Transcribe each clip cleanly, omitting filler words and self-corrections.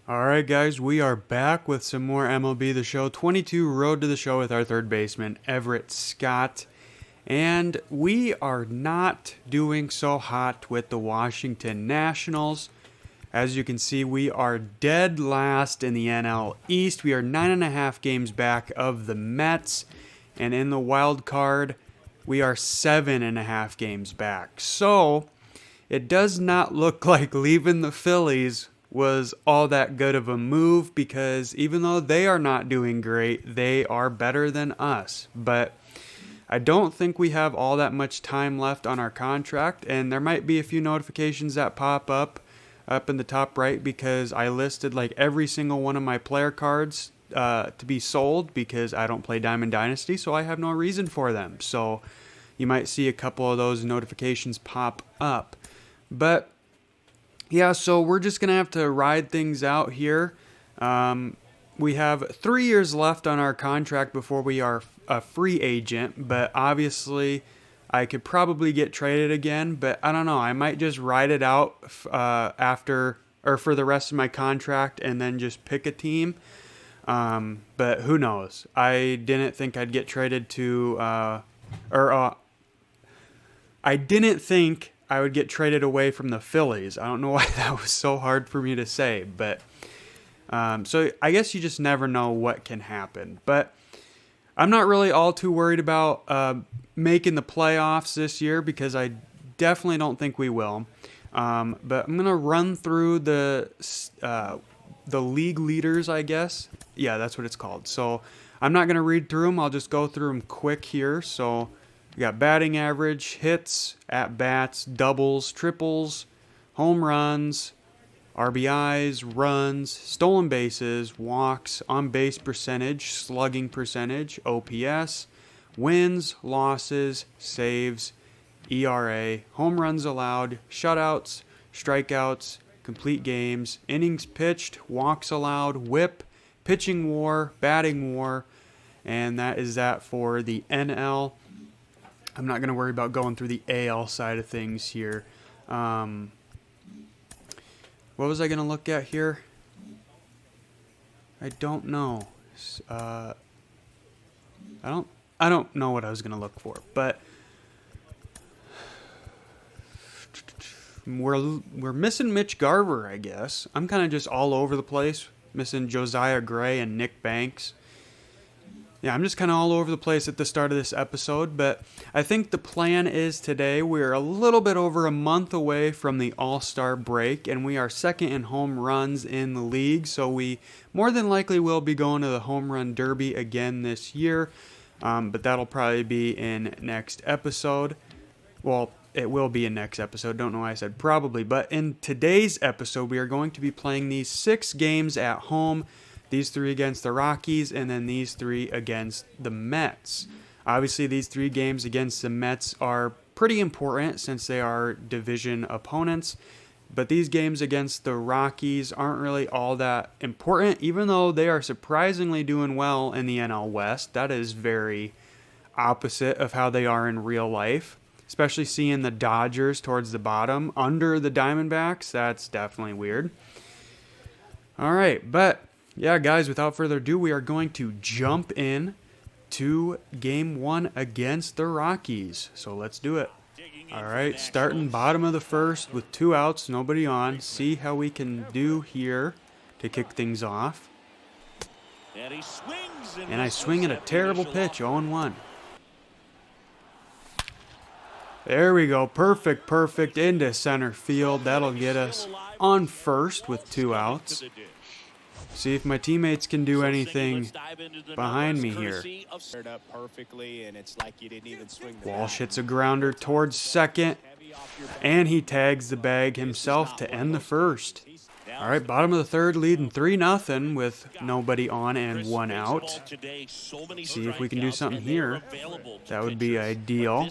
Alright guys, we are back with some more MLB The Show 22 Road to the Show with our third baseman, Everett Scott. And we are not doing so hot with the Washington Nationals. As you can see, we are dead last in the NL East. We are 9.5 games back of the Mets. And in the wild card, we are 7.5 games back. So, it does not look like leaving the Phillies was all that good of a move, because even though they are not doing great, they are better than us. But I don't think we have all that much time left on our contract, and there might be a few notifications that pop up in the top right, because I listed like every single one of my player cards to be sold, because I don't play Diamond Dynasty, so I have no reason for them. So you might see a couple of those notifications pop up. But yeah, so we're just going to have to ride things out here. We have 3 years left on our contract before we are a free agent, but obviously I could probably get traded again, but I don't know. I might just ride it out after or for the rest of my contract and then just pick a team. But who knows? I didn't think I'd get traded to I didn't think I would get traded away from the Phillies. I don't know why that was so hard for me to say, but so I guess you just never know what can happen. But I'm not really all too worried about making the playoffs this year, because I definitely don't think we will. But I'm gonna run through the league leaders, I guess. Yeah, that's what it's called. So I'm not gonna read through them. I'll just go through them quick here. So we got batting average, hits, at-bats, doubles, triples, home runs, RBIs, runs, stolen bases, walks, on-base percentage, slugging percentage, OPS, wins, losses, saves, ERA, home runs allowed, shutouts, strikeouts, complete games, innings pitched, walks allowed, whip, pitching WAR, batting WAR, and that is that for the NL. I'm not going to worry about going through the AL side of things here. What was I going to look at here? I don't know. I don't know what I was going to look for, but we're missing Mitch Garver, I guess. I'm kind of just all over the place, missing Josiah Gray and Nick Banks. Yeah, I'm just kind of all over the place at the start of this episode, but I think the plan is today we're a little bit over a month away from the All-Star break, and we are second in home runs in the league, so we more than likely will be going to the Home Run Derby again this year, but that'll probably be in next episode. Well, it will be in next episode. Don't know why I said probably, but in today's episode, we are going to be playing these 6 games at home. These 3 against the Rockies, and then these 3 against the Mets. Obviously, these 3 games against the Mets are pretty important since they are division opponents. But these games against the Rockies aren't really all that important, even though they are surprisingly doing well in the NL West. That is very opposite of how they are in real life. Especially seeing the Dodgers towards the bottom under the Diamondbacks. That's definitely weird. All right, but yeah, guys, without further ado, we are going to jump in to Game 1 against the Rockies. So let's do it. All right, starting bottom of the first with 2 outs, nobody on. See how we can do here to kick things off. And I swing at a terrible pitch, 0-1. There we go, perfect into center field. That'll get us on first with 2 outs. See if my teammates can do anything behind me here. Walsh hits a grounder towards second, and he tags the bag himself to end the first. All right, bottom of the third, leading 3-0 with nobody on and 1 out. See if we can do something here. That would be ideal.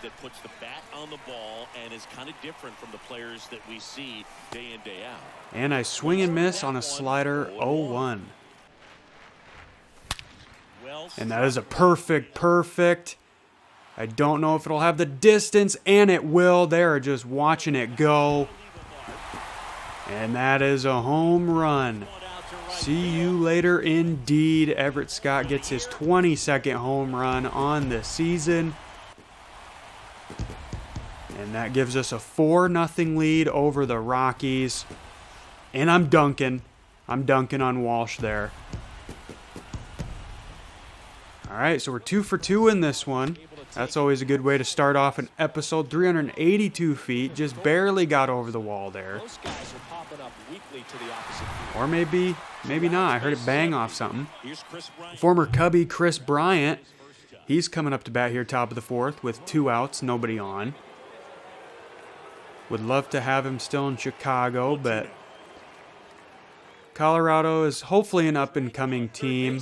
That puts the bat on the ball and is kind of different from the players that we see day in, day out. And I swing and miss on a slider, 0-1. And that is a perfect. I don't know if it'll have the distance, and it will. They are just watching it go. And that is a home run. See you later indeed. Everett Scott gets his 22nd home run on the season. And that gives us a 4-0 lead over the Rockies. And I'm dunking. I'm dunking on Walsh there. All right, so we're 2 for 2 in this one. That's always a good way to start off an episode. 382 feet, just barely got over the wall there. Or maybe not. I heard it bang off something. Former Cubby Chris Bryant, he's coming up to bat here top of the 4th with 2 outs, nobody on. Would love to have him still in Chicago, but Colorado is hopefully an up-and-coming team.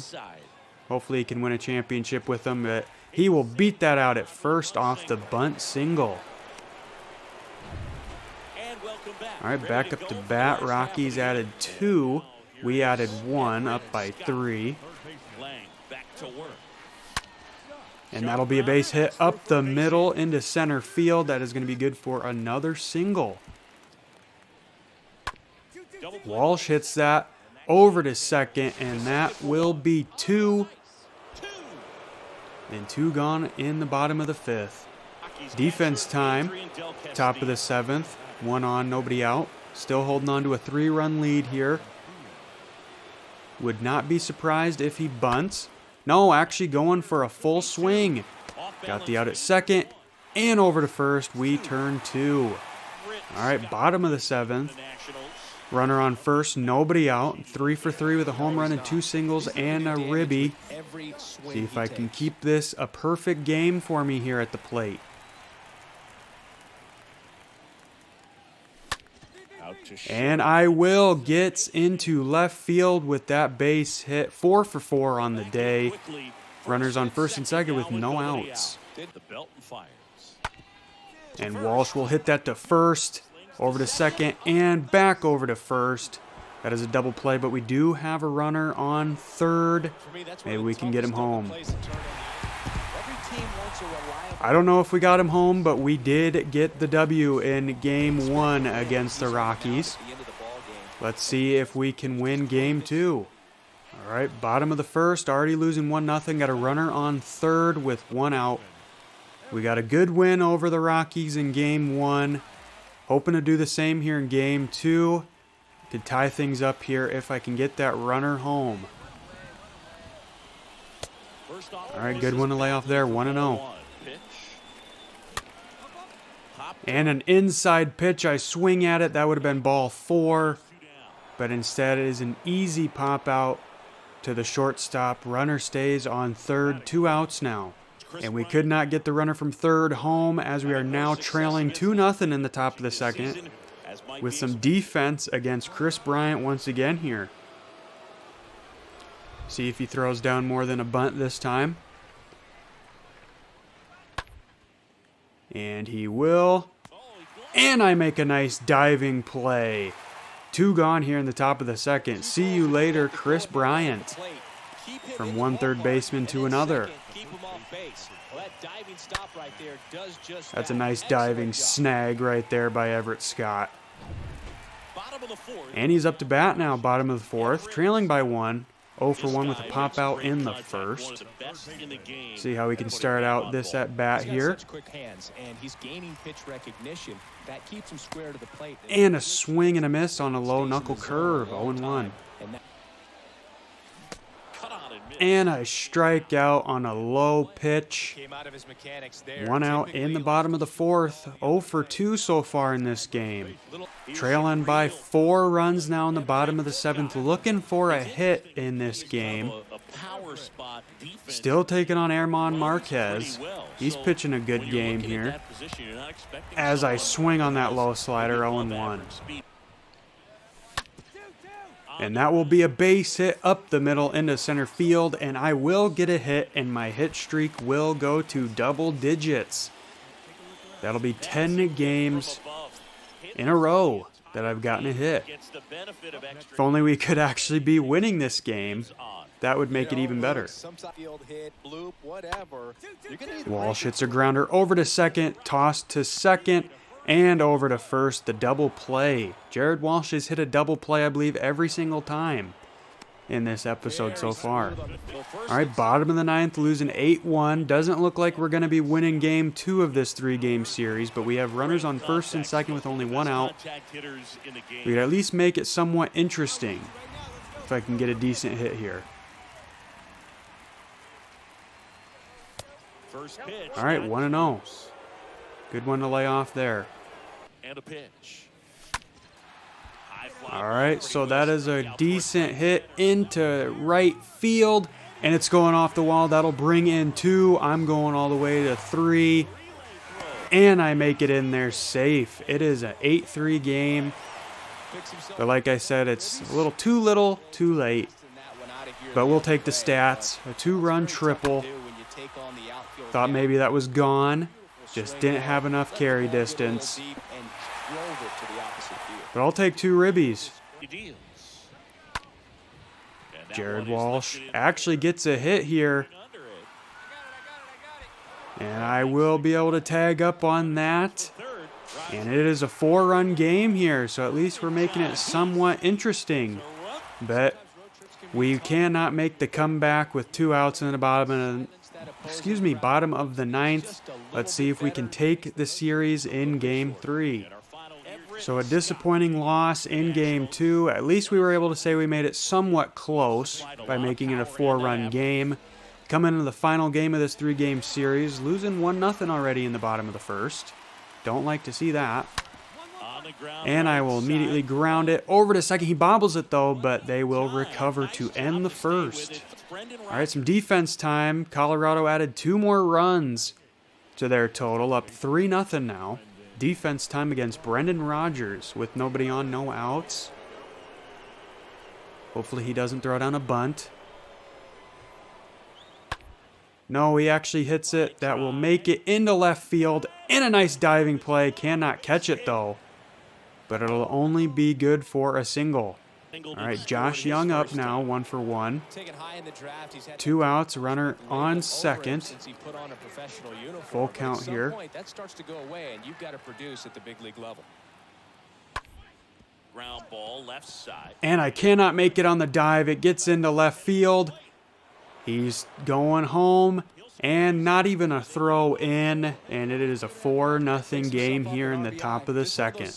Hopefully he can win a championship with them, but he will beat that out at first off the bunt single. All right, back up to bat. Rockies added 2. We added 1, up by 3. And that'll be a base hit up the middle into center field. That is going to be good for another single. Walsh hits that over to second, and that will be 2. And 2 gone in the bottom of the 5th. Defense time, top of the 7th. 1 on, nobody out. Still holding on to a 3-run lead here. Would not be surprised if he bunts. No, actually going for a full swing. Got the out at second and over to first. We turn 2. All right, bottom of the 7th. Runner on first, nobody out. 3 for 3 with a home run and 2 singles and a ribby. See if I can keep this a perfect game for me here at the plate. And I will. Gets into left field with that base hit. 4 for 4 on the day. Runners on first and second with no outs. And Walsh will hit that to first. Over to second and back over to first. That is a double play, but we do have a runner on third. Maybe we can get him home. I don't know if we got him home, but we did get the W in Game 1 against the Rockies. Let's see if we can win Game 2. All right, bottom of the 1st, already losing 1-0. Got a runner on third with 1 out. We got a good win over the Rockies in Game 1. Hoping to do the same here in Game 2. Could tie things up here if I can get that runner home. All right, good one to lay off there, 1-0. And an inside pitch, I swing at it. That would have been ball 4. But instead it is an easy pop out to the shortstop. Runner stays on third, 2 outs now. And we could not get the runner from third home as we are now trailing 2-0 in the top of the 2nd. With some defense against Chris Bryant once again here. See if he throws down more than a bunt this time. And he will. And I make a nice diving play. 2 gone here in the top of the 2nd. See you later, Chris Bryant. From one third baseman to another. That's a nice diving snag right there by Everett Scott. And he's up to bat now, bottom of the 4th, trailing by 1. 0 for 1 with a pop out in the 1st. See how we can start out this at bat here. And a swing and a miss on a low knuckle curve, 0-1. And a strikeout on a low pitch. 1 out in the bottom of the 4th. 0 for 2 so far in this game. Trailing by 4 runs now in the bottom of the 7th. Looking for a hit in this game. Still taking on Herman Marquez. He's pitching a good game here. As I swing on that low slider, 0-1. And that will be a base hit up the middle into center field, and I will get a hit, and my hit streak will go to double digits. That'll be 10 games in a row that I've gotten a hit. If only we could actually be winning this game, that would make it even better. Walsh hits a grounder over to second, tossed to second, And over to first, the double play. Jared Walsh has hit a double play, I believe, every single time in this episode so far. All right, bottom of the ninth, losing 8-1. Doesn't look like we're going to be winning game 2 of this 3-game series, but we have runners on first and second with only 1 out. We could at least make it somewhat interesting if I can get a decent hit here. All right, 1-0. Good one to lay off there. And a pitch. All right, so that is a decent hit into right field, and it's going off the wall. That'll bring in 2. I'm going all the way to 3, and I make it in there safe. It is an 8-3 game, but like I said, it's a little, too late. But we'll take the stats. A 2-run triple. Thought maybe that was gone. Just didn't have enough carry distance. But I'll take 2 ribbies. Jared Walsh actually gets a hit here. And I will be able to tag up on that. And it is a 4-run game here, so at least we're making it somewhat interesting. But we cannot make the comeback with 2 outs in the bottom of the ninth. Let's see if we can take the series in game 3. So a disappointing loss in game 2. At least we were able to say we made it somewhat close by making it a 4-run game. Coming into the final game of this 3-game series, losing 1-0 already in the bottom of the first. Don't like to see that. And I will immediately ground it over to second. He bobbles it though, but they will recover to end the first. All right, some defense time. Colorado added 2 more runs to their total, up 3-0 now. Defense time against Brendan Rodgers with nobody on, no outs. Hopefully he doesn't throw down a bunt. No, he actually hits it. That will make it into left field. And a nice diving play. Cannot catch it though. But it'll only be good for a single. All right, Josh Young up now, 1 for 1. 2 outs, runner on second. Full count here. That starts to go away, and you've got to produce at the big league level. Ground ball left side. And I cannot make it on the dive. It gets into left field. He's going home, and not even a throw in, and it is a 4-0 game here in the top of the second.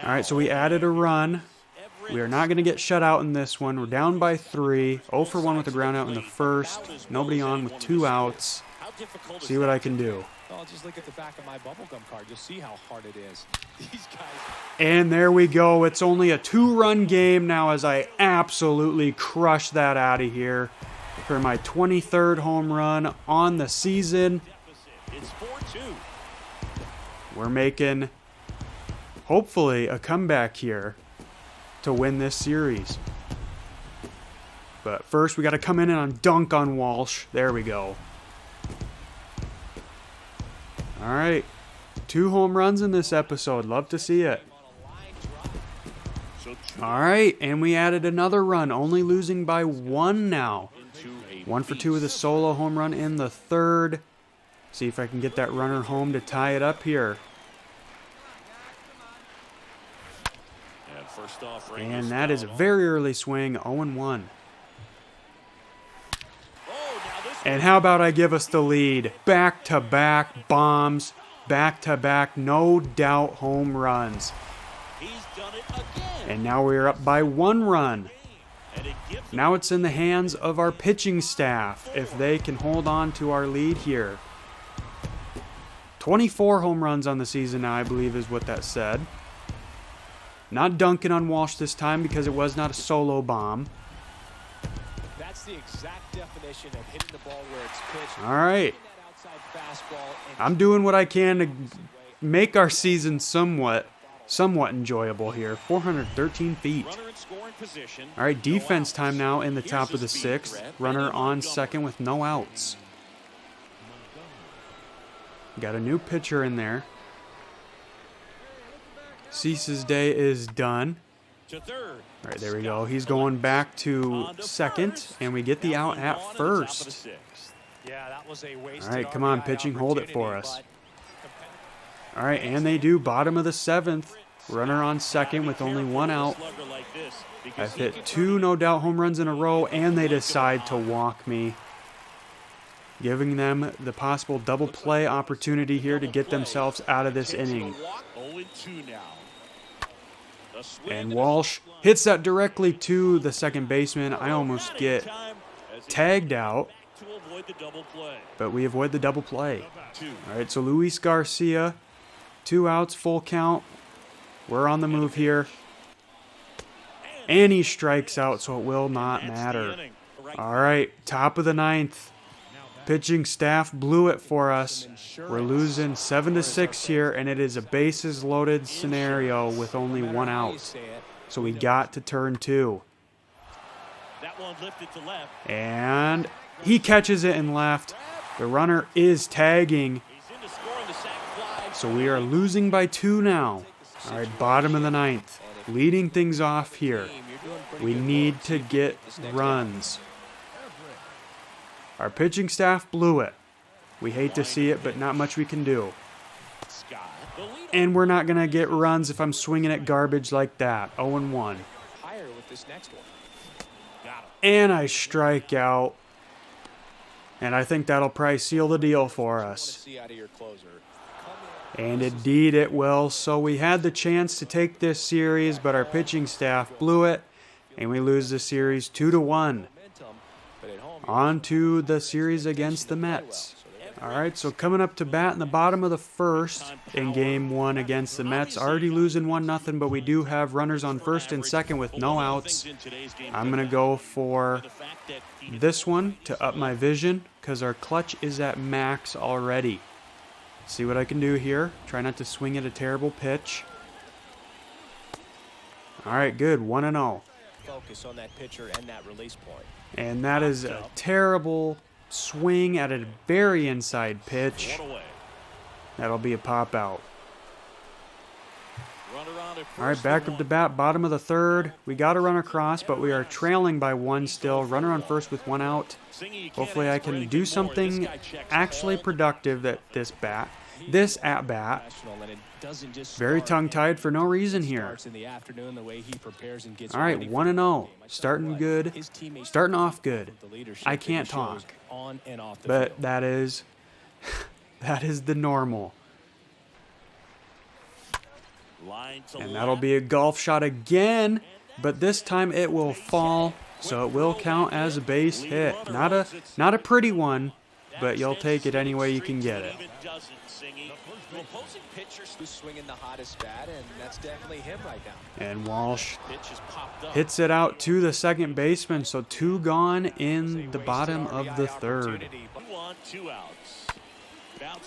All right, so we added a run. We are not going to get shut out in this one. We're down by 3. 0 for 1 with the ground out in the first. Nobody on with 2 outs. See what I can do. Oh, just look at the back of my bubblegum card. You'll see how hard it is. These guys. And there we go. It's only a 2-run game now as I absolutely crush that out of here for my 23rd home run on the season. It's 4-2. We're making, hopefully, a comeback here to win this series. But first, we got to come in and dunk on Walsh. There we go. All right. 2 home runs in this episode. Love to see it. All right, and we added another run, only losing by 1 now. 1 for 2 with a solo home run in the third. See if I can get that runner home to tie it up here. And that is a very early swing, 0-1. And how about I give us the lead? Back-to-back bombs, back-to-back, no doubt home runs. And now we're up by 1 run. Now it's in the hands of our pitching staff if they can hold on to our lead here. 24 home runs on the season now, I believe is what that said. Not dunking on Walsh this time because it was not a solo bomb. That's the exact definition of hitting the ball where it's pitched. All right. I'm doing what I can to make our season somewhat enjoyable here. 413 feet. All right, defense time now in the top of the 6th. Runner on second with no outs. Got a new pitcher in there. Cease's day is done. All right, there we go. He's going back to second, and we get the out at first. All right, come on, pitching. Hold it for us. All right, and they do. Bottom of the 7th. Runner on second with only 1 out. I've hit 2 no doubt home runs in a row, and they decide to walk me, giving them the possible double play opportunity here to get themselves out of this inning. And Walsh hits that directly to the second baseman. I almost get tagged out, but we avoid the double play. All right, so Luis Garcia, 2 outs, full count. We're on the move here. And he strikes out, so it will not matter. All right, top of the 9th. Pitching staff blew it for us. We're losing 7-6 here, and it is a bases loaded scenario with only 1 out. So we got to turn 2. And he catches it in left. The runner is tagging. So we are losing by 2 now. All right, bottom of the 9th. Leading things off here. We need to get runs. Our pitching staff blew it. We hate to see it, but not much we can do. And we're not going to get runs if I'm swinging at garbage like that. 0-1. And I strike out. And I think that'll probably seal the deal for us. And indeed it will. So we had the chance to take this series, but our pitching staff blew it. And we lose the series 2-1. On to the series against the Mets. All right, so coming up to bat in the bottom of the 1st in Game 1 against the Mets. Already losing 1-0, but we do have runners on first and second with no outs. I'm going to go for this one to up my vision because our clutch is at max already. See what I can do here. Try not to swing at a terrible pitch. All right, good. 1-0. Focus on that pitcher and that release point. And that is a terrible swing at a very inside pitch. That'll be a pop out. All right, back up to bat, bottom of the 3rd. We got to run across, but we are trailing by 1 still. Runner on first with 1 out. Hopefully I can do something actually productive at this at bat. Very tongue-tied for no reason here. All right, 1-0. Starting good. Starting off good. I can't talk. But that is the normal. And that'll be a golf shot again, but this time it will fall, so it will count as a base hit. Not a pretty one, but you'll take it any way you can get it. Opposing pitchers who's swinging the hottest bat, and that's definitely him right now. And Walsh hits it out to the second baseman, so 2 gone in the bottom of the 3rd.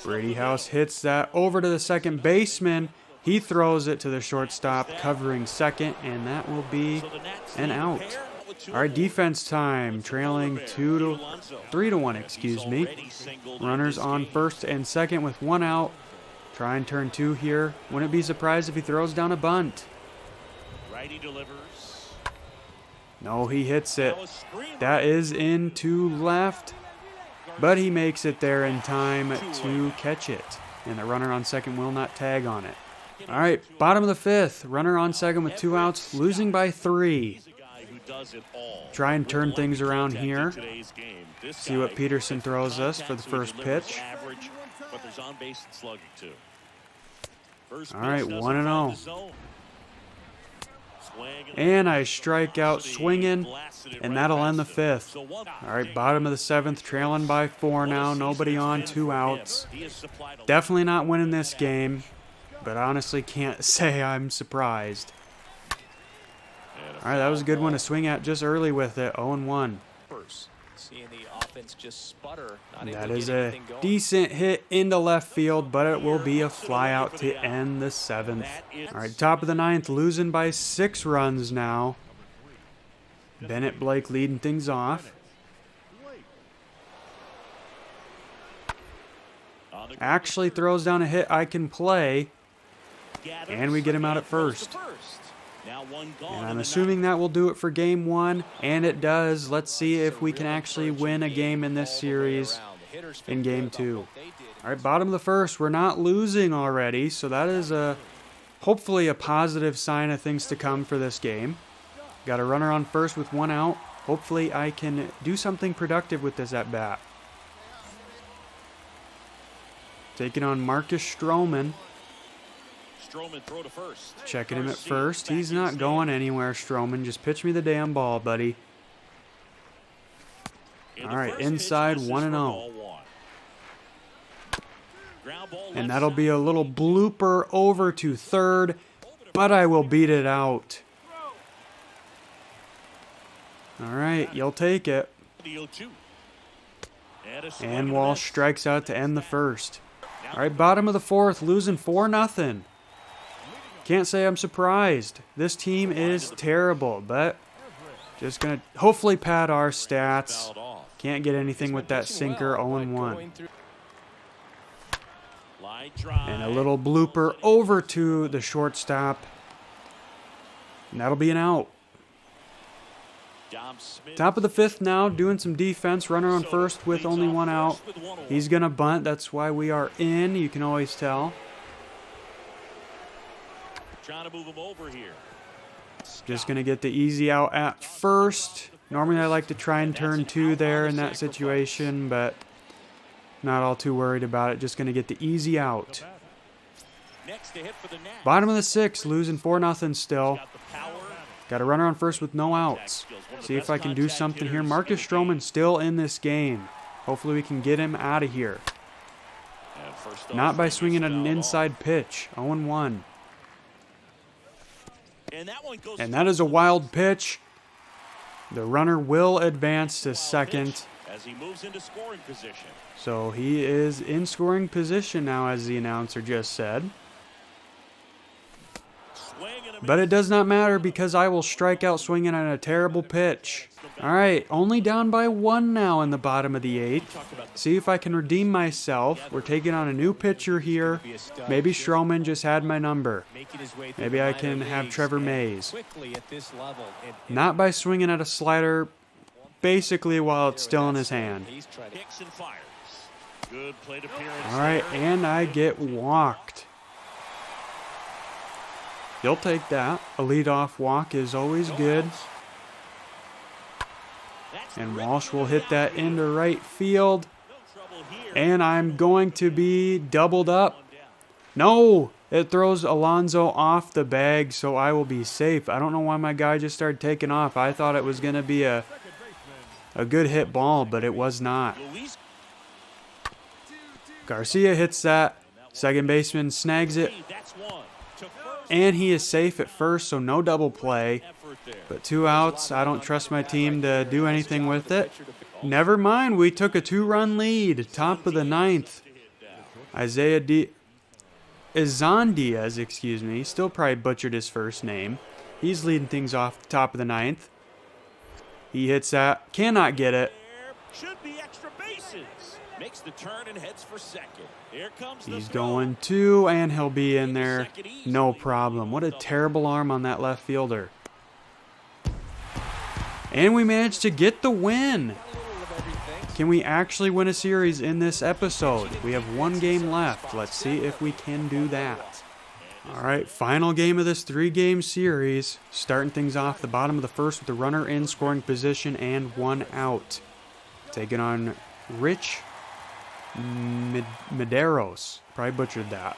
Brady House hits that over to the second baseman. He throws it to the shortstop, covering second, and that will be an out. All right, defense time, trailing 3-1, excuse me. Runners on first and second with 1 out. Try and turn 2 here. Wouldn't be surprised if he throws down a bunt. Righty delivers. No, he hits it. That is into left, but he makes it there in time to catch it. And the runner on second will not tag on it. All right, bottom of the 5th. Runner on second with 2 outs, losing by 3. Try and turn things around here. See what Peterson throws us for the first pitch. All right, 1-0. And I strike out swinging, and that'll end the 5th. All right, bottom of the 7th, trailing by 4 now. Nobody on, 2 outs. Definitely not winning this game, but honestly can't say I'm surprised. All right, that was a good one to swing at just early with it, 0-1. That is a decent hit into left field, but it will be a flyout to end the 7th. All right, top of the 9th, losing by 6 runs now. Bennett Blake leading things off. Actually throws down a hit I can play, and we get him out at first. And I'm assuming that will do it for Game 1, and it does. Let's see if we can actually win a game in this series in Game 2. All right, bottom of the first. We're not losing already, so that is hopefully a positive sign of things to come for this game. Got a runner on first with 1 out. Hopefully I can do something productive with this at bat. Taking on Marcus Stroman. Stroman throw to first. Checking him at first. He's not going anywhere, Stroman. Just pitch me the damn ball, buddy. All right, inside 1-0. And that'll be a little blooper over to third, but I will beat it out. All right, you'll take it. And Walsh strikes out to end the first. All right, bottom of the fourth, losing 4-0. Can't say I'm surprised. This team is terrible, but just going to hopefully pad our stats. Can't get anything with that sinker, 0-1. And a little blooper over to the shortstop. And that'll be an out. Top of the fifth now, doing some defense. Runner on first with only 1 out. He's going to bunt. That's why we are in. You can always tell. Trying to move him over here. Just going to get the easy out at first. Normally I like to try and turn 2 there in that situation, but not all too worried about it. Just going to get the easy out. Bottom of the sixth, losing 4-0 still. Got a runner on first with no outs. See if I can do something here. Marcus Stroman still in this game. Hopefully we can get him out of here. Not by swinging at an inside pitch. 0-1. And that is a wild pitch. The runner will advance to second. As he moves into scoring position. So he is in scoring position now, as the announcer just said. But it does not matter because I will strike out swinging on a terrible pitch. All right, only down by 1 now in the bottom of the 8th. See if I can redeem myself. We're taking on a new pitcher here. Maybe Stroman just had my number. Maybe I can have Trevor Mays. Not by swinging at a slider, basically while it's still in his hand. All right, and I get walked. You'll take that. A leadoff walk is always good. And Walsh will hit that into right field. And I'm going to be doubled up. No! It throws Alonso off the bag, so I will be safe. I don't know why my guy just started taking off. I thought it was going to be a good hit ball, but it was not. Garcia hits that. Second baseman snags it. And he is safe at first, so no double play. But 2 outs. I don't trust my team to do anything with it. Never mind, we took a 2-run lead. Top of the 9th. Izandiaz, excuse me. Still probably butchered his first name. He's leading things off the top of the 9th. He hits that. Cannot get it. Should be extra bases. Makes the turn and heads for second. Here comes the He's going 2, and he'll be in there. No problem. What a terrible arm on that left fielder. And we managed to get the win. Can we actually win a series in this episode? We have 1 game left. Let's see if we can do that. All right, final game of this 3-game series. Starting things off the bottom of the first with the runner in scoring position and 1 out. Taking on Rich Medeiros. Probably butchered that.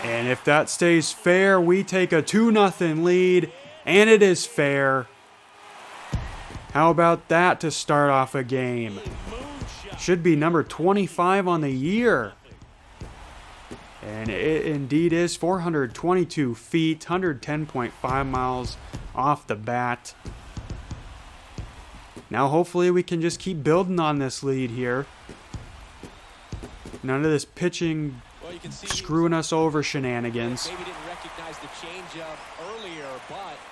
And if that stays fair, we take a 2-0 lead. And it is fair. How about that to start off a game? Should be number 25 on the year. And it indeed is. 422 feet, 110.5 miles off the bat. Now hopefully we can just keep building on this lead here. None of this pitching screwing us over shenanigans.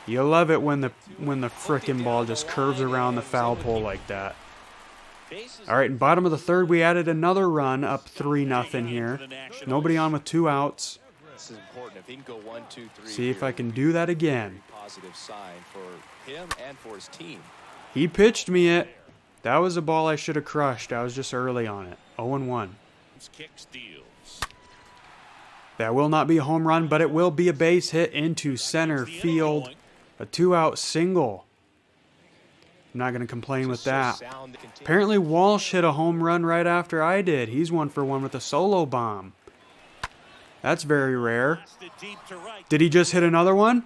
You love it when the frickin' ball just curves around the foul pole like that. All right, in bottom of the 3rd, we added another run, up 3-0 here. Nobody on with 2 outs. This is important. If he can go 1, 2, 3. See if I can do that again. Positive sign for him and for his team. He pitched me it. That was a ball I should have crushed. I was just early on it. 0-1. Kick steals. That will not be a home run, but it will be a base hit into center field. A 2-out single. I'm not going to complain with that. Apparently Walsh hit a home run right after I did. He's 1-for-1 with a solo bomb. That's very rare. Did he just hit another one?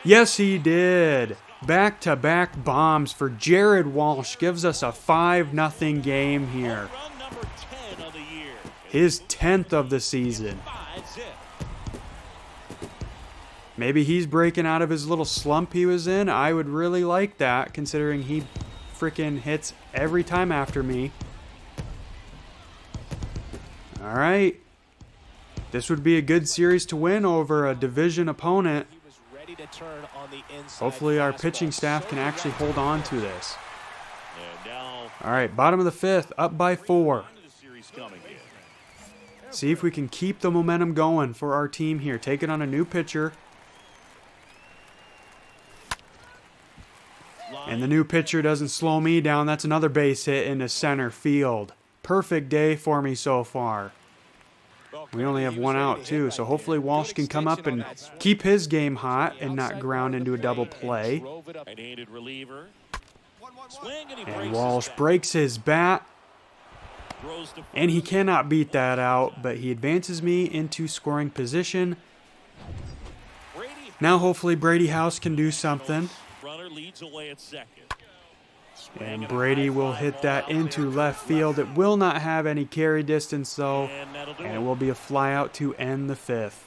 Yes, he did. Back-to-back bombs for Jared Walsh. Gives us a 5-0 game here. His 10th of the season. Maybe he's breaking out of his little slump he was in. I would really like that, considering he freaking hits every time after me. All right. This would be a good series to win over a division opponent. Hopefully our pitching staff can actually hold on to this. All right, bottom of the 5th, up by 4. See if we can keep the momentum going for our team here. Take it on a new pitcher. And the new pitcher doesn't slow me down. That's another base hit into center field. Perfect day for me so far. We only have 1 out too, so hopefully Walsh can come up and keep his game hot and not ground into a double play. And Walsh breaks his bat. And he cannot beat that out, but he advances me into scoring position. Now hopefully Brady House can do something. And Brady will hit that into left field. It will not have any carry distance though, and it will be a fly out to end the 5th.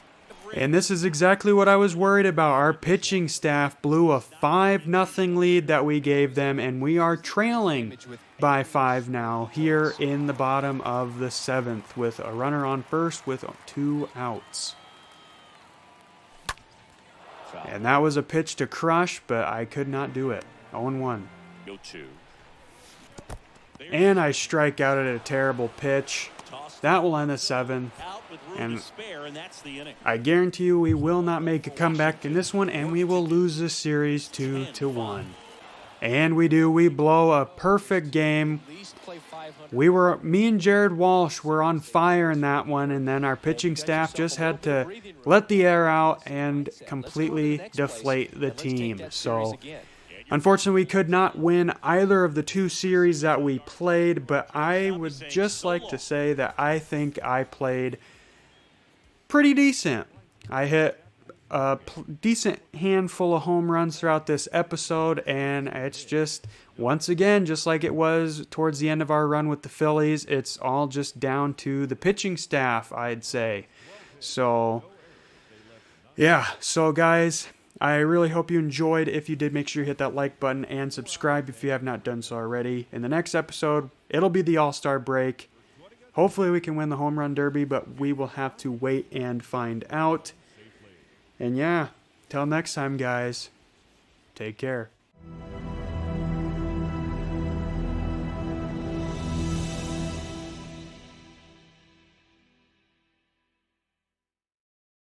And this is exactly what I was worried about. Our pitching staff blew a 5-0 lead that we gave them, and we are trailing by 5 now here in the bottom of the 7th with a runner on first with 2 outs. And that was a pitch to crush, but I could not do it. 0-1. And I strike out at a terrible pitch. That will end the 7th. And I guarantee you we will not make a comeback in this one, and we will lose this series 2-1. And we do. We blow a perfect game. Me and Jared Walsh were on fire in that one, and then our pitching staff just had to let the air out and completely deflate the team. So unfortunately, we could not win either of the 2 series that we played, but I would just like to say that I think I played pretty decent. I hit a decent handful of home runs throughout this episode, and it's just, once again, just like it was towards the end of our run with the Phillies, it's all just down to the pitching staff, I'd say. So, yeah. So, guys, I really hope you enjoyed. If you did, make sure you hit that like button and subscribe if you have not done so already. In the next episode, it'll be the All-Star break. Hopefully we can win the Home Run Derby, but we will have to wait and find out. And yeah, till next time, guys, take care.